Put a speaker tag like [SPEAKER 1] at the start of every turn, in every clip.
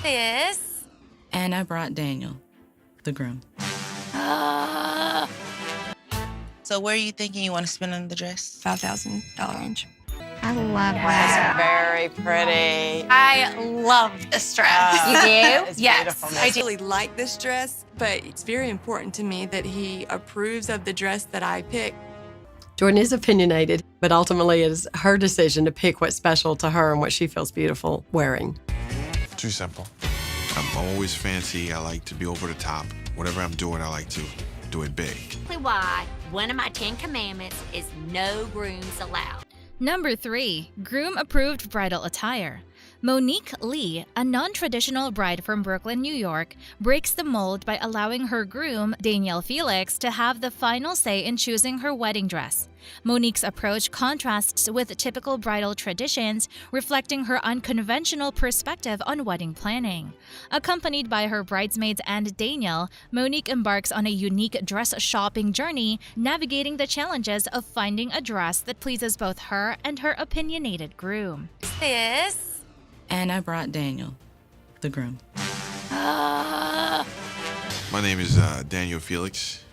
[SPEAKER 1] This.
[SPEAKER 2] And I brought Daniel, the groom.
[SPEAKER 3] So where are you thinking you want to spend on the dress?
[SPEAKER 4] $5,000 range.
[SPEAKER 1] I love
[SPEAKER 5] That's very pretty.
[SPEAKER 1] I love this dress.
[SPEAKER 5] You do?
[SPEAKER 1] Yes,
[SPEAKER 5] Beautiful.
[SPEAKER 1] I
[SPEAKER 4] I
[SPEAKER 1] do.
[SPEAKER 4] really like this dress, but it's very important to me that he approves of the dress that I pick.
[SPEAKER 6] Jordan is opinionated, but ultimately it is her decision to pick what's special to her and what she feels beautiful wearing.
[SPEAKER 7] Too simple. I'm always fancy. I like to be over the top. Whatever I'm doing, I like to do it big.
[SPEAKER 8] Why one of my 10 commandments is no grooms allowed.
[SPEAKER 9] Number 3. Groom-approved bridal attire. Monique Lee, a non-traditional bride from Brooklyn, New York, breaks the mold by allowing her groom, Daniel Felix, to have the final say in choosing her wedding dress. Monique's approach contrasts with typical bridal traditions, reflecting her unconventional perspective on wedding planning. Accompanied by her bridesmaids and Daniel, Monique embarks on a unique dress shopping journey, navigating the challenges of finding a dress that pleases both her and her opinionated groom.
[SPEAKER 1] This.
[SPEAKER 2] And I brought Daniel, the groom.
[SPEAKER 7] My name is Daniel Felix,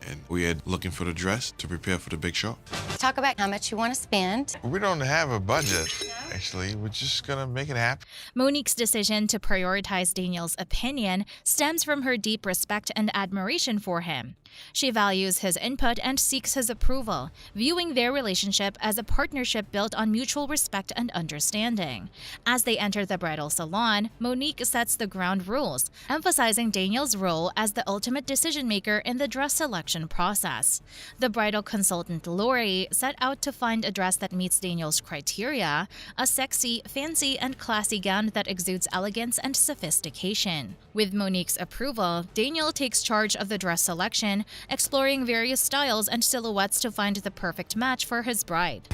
[SPEAKER 7] and we are looking for the dress to prepare for the big show.
[SPEAKER 1] Talk about how much you want to spend.
[SPEAKER 7] We don't have a budget, actually. We're just gonna make it happen.
[SPEAKER 9] Monique's decision to prioritize Daniel's opinion stems from her deep respect and admiration for him. She values his input and seeks his approval, viewing their relationship as a partnership built on mutual respect and understanding. As they enter the bridal salon, Monique sets the ground rules, emphasizing Daniel's role as the ultimate decision-maker in the dress selection process. The bridal consultant Lori set out to find a dress that meets Daniel's criteria, a sexy, fancy, and classy gown that exudes elegance and sophistication. With Monique's approval, Daniel takes charge of the dress selection, exploring various styles and silhouettes to find the perfect match for his bride.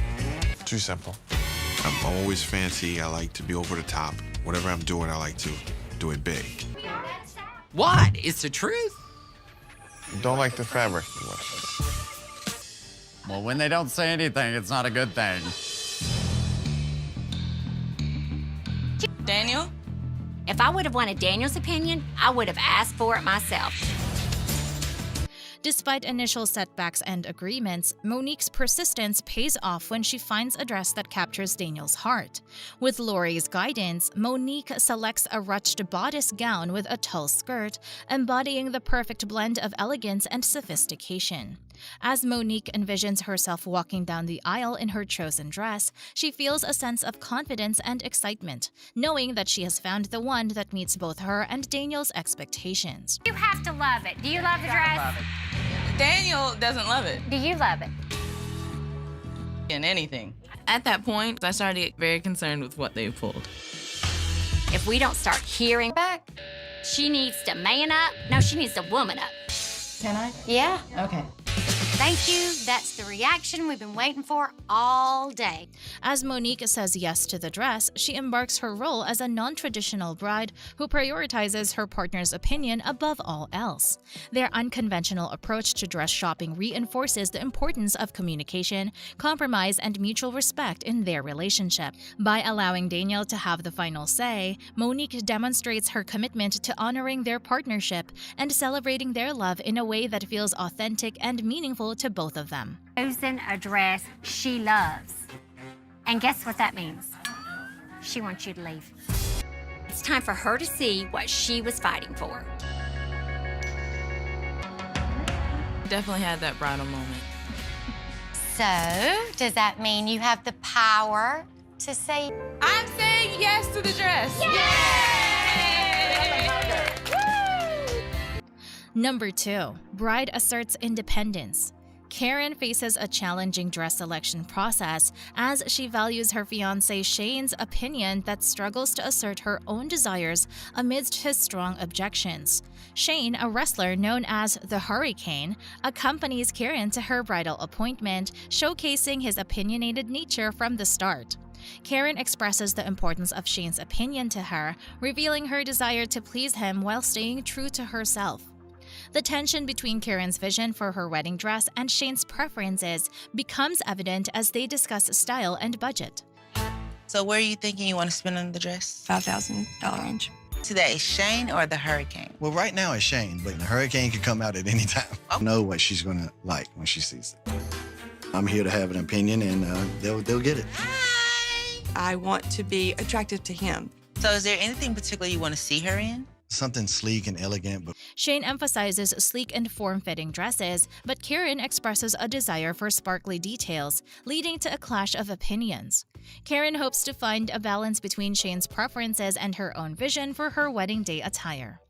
[SPEAKER 7] Too simple. I'm always fancy. I like to be over the top. Whatever I'm doing, I like to do it big.
[SPEAKER 5] What? It's the truth?
[SPEAKER 7] Don't like the fabric much.
[SPEAKER 5] Well, when they don't say anything, it's not a good thing.
[SPEAKER 3] Daniel?
[SPEAKER 8] If I would have wanted Daniel's opinion, I would have asked for it myself.
[SPEAKER 9] Despite initial setbacks and agreements, Monique's persistence pays off when she finds a dress that captures Daniel's heart. With Lori's guidance, Monique selects a ruched bodice gown with a tulle skirt, embodying the perfect blend of elegance and sophistication. As Monique envisions herself walking down the aisle in her chosen dress, she feels a sense of confidence and excitement, knowing that she has found the one that meets both her and Daniel's expectations.
[SPEAKER 8] You have to love it. Do you love the dress?
[SPEAKER 3] Daniel doesn't love it
[SPEAKER 8] Do you love it?
[SPEAKER 3] in anything. At that point, I started to get very concerned with what they pulled.
[SPEAKER 8] If we don't start hearing back, she needs to man up. No, she needs to woman up.
[SPEAKER 2] Can I?
[SPEAKER 8] Yeah.
[SPEAKER 2] Okay.
[SPEAKER 8] Thank you. That's the reaction we've been waiting for all day.
[SPEAKER 9] As Monique says yes to the dress, she embarks her role as a non-traditional bride who prioritizes her partner's opinion above all else. Their unconventional approach to dress shopping reinforces the importance of communication, compromise, and mutual respect in their relationship. By allowing Daniel to have the final say, Monique demonstrates her commitment to honoring their partnership and celebrating their love in a way that feels authentic and meaningful to both of them.
[SPEAKER 8] Chosen a dress she loves. And guess what that means? She wants you to leave. It's time for her to see what she was fighting for.
[SPEAKER 3] Definitely had that bridal moment.
[SPEAKER 1] So, does that mean you have the power to say,
[SPEAKER 3] I'm saying yes to the dress.
[SPEAKER 9] Number 2. Bride asserts independence. Karen faces a challenging dress selection process as she values her fiancé Shane's opinion that struggles to assert her own desires amidst his strong objections. Shane, a wrestler known as the Hurricane, accompanies Karen to her bridal appointment, showcasing his opinionated nature from the start. Karen expresses the importance of Shane's opinion to her, revealing her desire to please him while staying true to herself. The tension between Karen's vision for her wedding dress and Shane's preferences becomes evident as they discuss style and budget.
[SPEAKER 3] So where are you thinking you want to spend on the dress?
[SPEAKER 4] $5,000 range.
[SPEAKER 10] today, Shane or the hurricane?
[SPEAKER 11] Well, right now it's Shane, but the hurricane can come out at any time. I know what she's gonna like when she sees it. I'm here to have an opinion, and they'll get it.
[SPEAKER 4] I want to be attractive to him.
[SPEAKER 10] So is there anything particular you want to see her in?
[SPEAKER 11] Something sleek and elegant, but
[SPEAKER 9] Shane emphasizes sleek and form-fitting dresses, but Karen expresses a desire for sparkly details, leading to a clash of opinions. Karen hopes to find a balance between Shane's preferences and her own vision for her wedding day attire.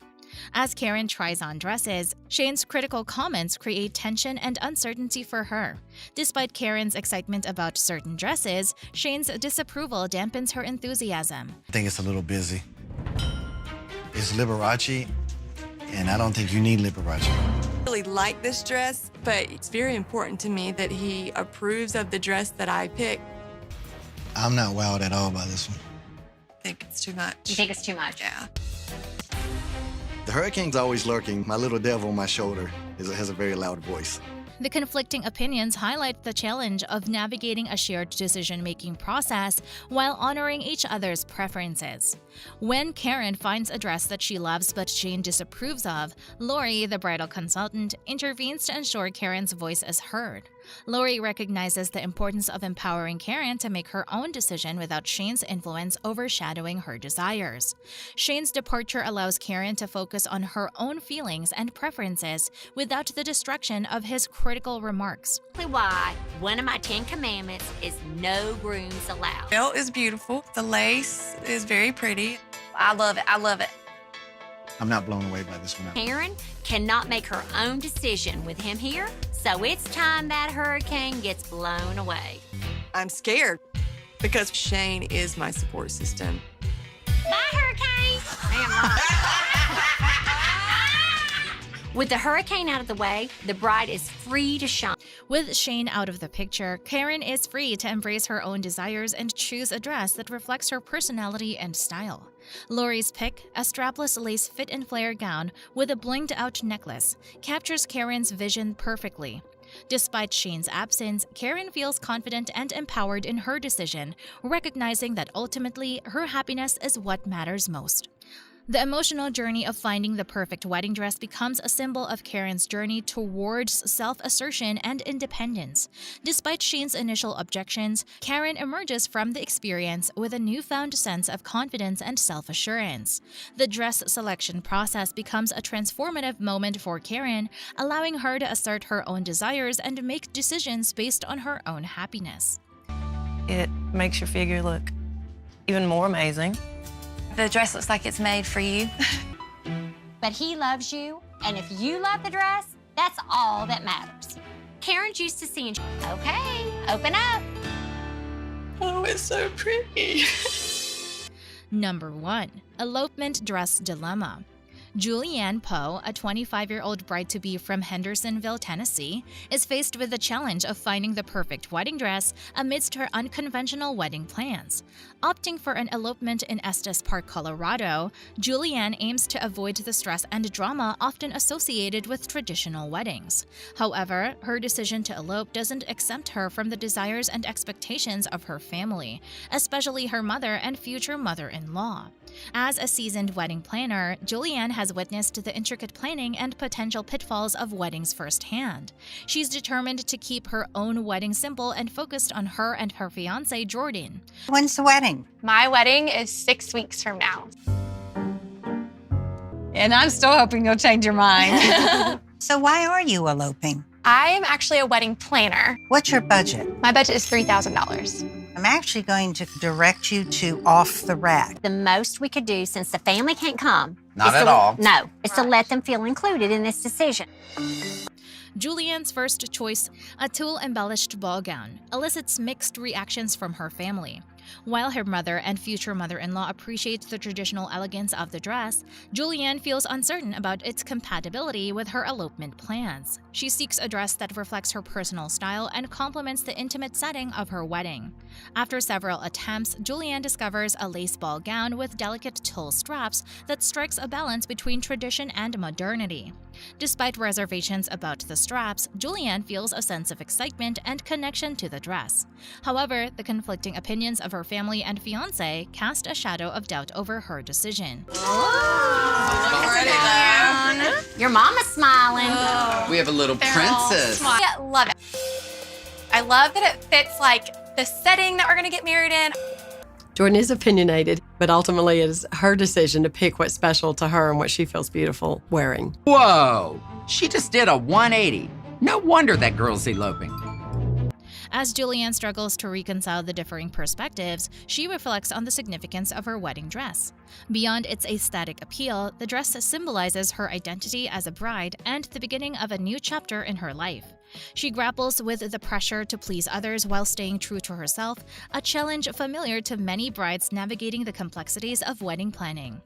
[SPEAKER 9] As Karen tries on dresses, Shane's critical comments create tension and uncertainty for her. Despite Karen's excitement about certain dresses, Shane's disapproval dampens her enthusiasm.
[SPEAKER 11] I think it's a little busy. It's Liberace, and I don't think you need Liberace.
[SPEAKER 4] I really like this dress, but it's very important to me that he approves of the dress that I pick.
[SPEAKER 11] I'm not wowed at all by this one.
[SPEAKER 4] I think it's too much.
[SPEAKER 8] You think it's too much?
[SPEAKER 4] Yeah.
[SPEAKER 11] The hurricane's always lurking. My little devil on my shoulder has a very loud voice.
[SPEAKER 9] The conflicting opinions highlight the challenge of navigating a shared decision-making process while honoring each other's preferences. When Karen finds a dress that she loves but Shane disapproves of, Lori, the bridal consultant, intervenes to ensure Karen's voice is heard. Lori recognizes the importance of empowering Karen to make her own decision without Shane's influence overshadowing her desires. Shane's departure allows Karen to focus on her own feelings and preferences without the distraction of his critical remarks.
[SPEAKER 8] Why one of my 10 commandments is no grooms allowed.
[SPEAKER 4] Belt is beautiful. The lace is very pretty.
[SPEAKER 1] I love it. I love it.
[SPEAKER 11] I'm not blown away by this one.
[SPEAKER 8] Karen cannot make her own decision with him here, so it's time that hurricane gets blown away.
[SPEAKER 4] I'm scared because Shane is my support system.
[SPEAKER 8] Bye, hurricane! With the hurricane out of the way, the bride is free to shine.
[SPEAKER 9] With Shane out of the picture, Karen is free to embrace her own desires and choose a dress that reflects her personality and style. Lori's pick, a strapless lace fit and flare gown with a blinged-out necklace, captures Karen's vision perfectly. Despite Shane's absence, Karen feels confident and empowered in her decision, recognizing that ultimately her happiness is what matters most. The emotional journey of finding the perfect wedding dress becomes a symbol of Karen's journey towards self-assertion and independence. Despite Shane's initial objections, Karen emerges from the experience with a newfound sense of confidence and self-assurance. The dress selection process becomes a transformative moment for Karen, allowing her to assert her own desires and make decisions based on her own happiness.
[SPEAKER 12] It makes your figure look even more amazing.
[SPEAKER 1] The dress looks like it's made for you.
[SPEAKER 8] But he loves you, and if you love the dress, that's all that matters. Karen's used to seeing, okay, open up.
[SPEAKER 4] Oh, it's so pretty.
[SPEAKER 9] Number 1. Elopement Dress Dilemma. Julianne Poe, a 25-year-old bride-to-be from Hendersonville, Tennessee, is faced with the challenge of finding the perfect wedding dress amidst her unconventional wedding plans. Opting for an elopement in Estes Park, Colorado, Julianne aims to avoid the stress and drama often associated with traditional weddings. However, her decision to elope doesn't exempt her from the desires and expectations of her family, especially her mother and future mother-in-law. As a seasoned wedding planner, Julianne has witnessed the intricate planning and potential pitfalls of weddings firsthand. She's determined to keep her own wedding simple and focused on her and her fiancé, Jordan.
[SPEAKER 1] When's the wedding?
[SPEAKER 13] My wedding is 6 weeks from now.
[SPEAKER 1] And I'm still hoping you'll change your mind. So why are you eloping?
[SPEAKER 13] I am actually a wedding planner.
[SPEAKER 1] What's your budget?
[SPEAKER 13] My budget is $3,000.
[SPEAKER 1] I'm actually going to direct you to Off the Rack.
[SPEAKER 8] The most we could do, since the family can't come,
[SPEAKER 5] Not at all.
[SPEAKER 8] No, is to let them feel included in this decision.
[SPEAKER 9] Julianne's first choice, a tulle-embellished ball gown, elicits mixed reactions from her family. While her mother and future mother-in-law appreciate the traditional elegance of the dress, Julianne feels uncertain about its compatibility with her elopement plans. She seeks a dress that reflects her personal style and complements the intimate setting of her wedding. After several attempts, Julianne discovers a lace ball gown with delicate tulle straps that strikes a balance between tradition and modernity. Despite reservations about the straps, Julianne feels a sense of excitement and connection to the dress. However, the conflicting opinions of her her family and fiancé cast a shadow of doubt over her decision.
[SPEAKER 8] Your mama's smiling.
[SPEAKER 5] We have a little princess.
[SPEAKER 13] I love it. I love that it fits like the setting that we're gonna get married in.
[SPEAKER 6] Jordan is opinionated, but ultimately it is her decision to pick what's special to her and what she feels beautiful wearing.
[SPEAKER 14] Whoa! She just did a 180. No wonder that girl's eloping.
[SPEAKER 9] As Julianne struggles to reconcile the differing perspectives, she reflects on the significance of her wedding dress. Beyond its aesthetic appeal, the dress symbolizes her identity as a bride and the beginning of a new chapter in her life. She grapples with the pressure to please others while staying true to herself, a challenge familiar to many brides navigating the complexities of wedding planning.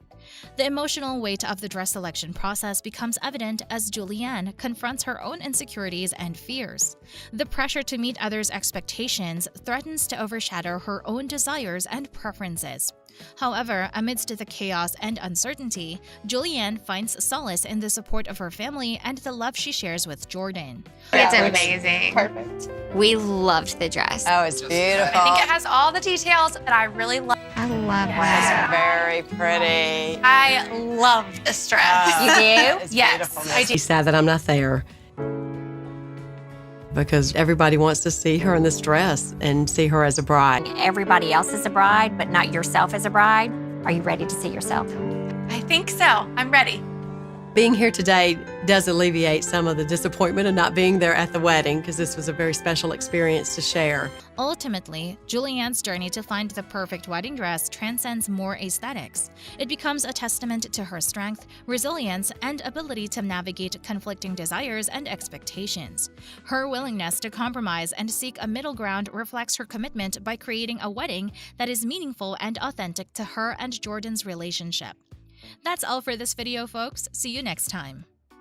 [SPEAKER 9] The emotional weight of the dress selection process becomes evident as Julianne confronts her own insecurities and fears. The pressure to meet others' expectations threatens to overshadow her own desires and preferences. However, amidst the chaos and uncertainty, Julianne finds solace in the support of her family and the love she shares with Jordan.
[SPEAKER 13] It's amazing.
[SPEAKER 8] Perfect. We loved the dress.
[SPEAKER 12] Oh, it's beautiful.
[SPEAKER 13] I think it has all the details that I really love.
[SPEAKER 8] I love
[SPEAKER 12] It's very pretty.
[SPEAKER 13] I love this dress.
[SPEAKER 8] You do?
[SPEAKER 12] It's
[SPEAKER 13] Yes,
[SPEAKER 12] beautiful.
[SPEAKER 13] I do.
[SPEAKER 6] She's sad that I'm not there because everybody wants to see her in this dress and see her as a bride.
[SPEAKER 8] Everybody else is a bride, but not yourself as a bride. Are you ready to see yourself?
[SPEAKER 13] I think so. I'm ready.
[SPEAKER 6] Being here today does alleviate some of the disappointment of not being there at the wedding because this was a very special experience to share.
[SPEAKER 9] Ultimately, Julianne's journey to find the perfect wedding dress transcends more aesthetics. It becomes a testament to her strength, resilience, and ability to navigate conflicting desires and expectations. Her willingness to compromise and seek a middle ground reflects her commitment by creating a wedding that is meaningful and authentic to her and Jordan's relationship. That's all for this video, folks. See you next time.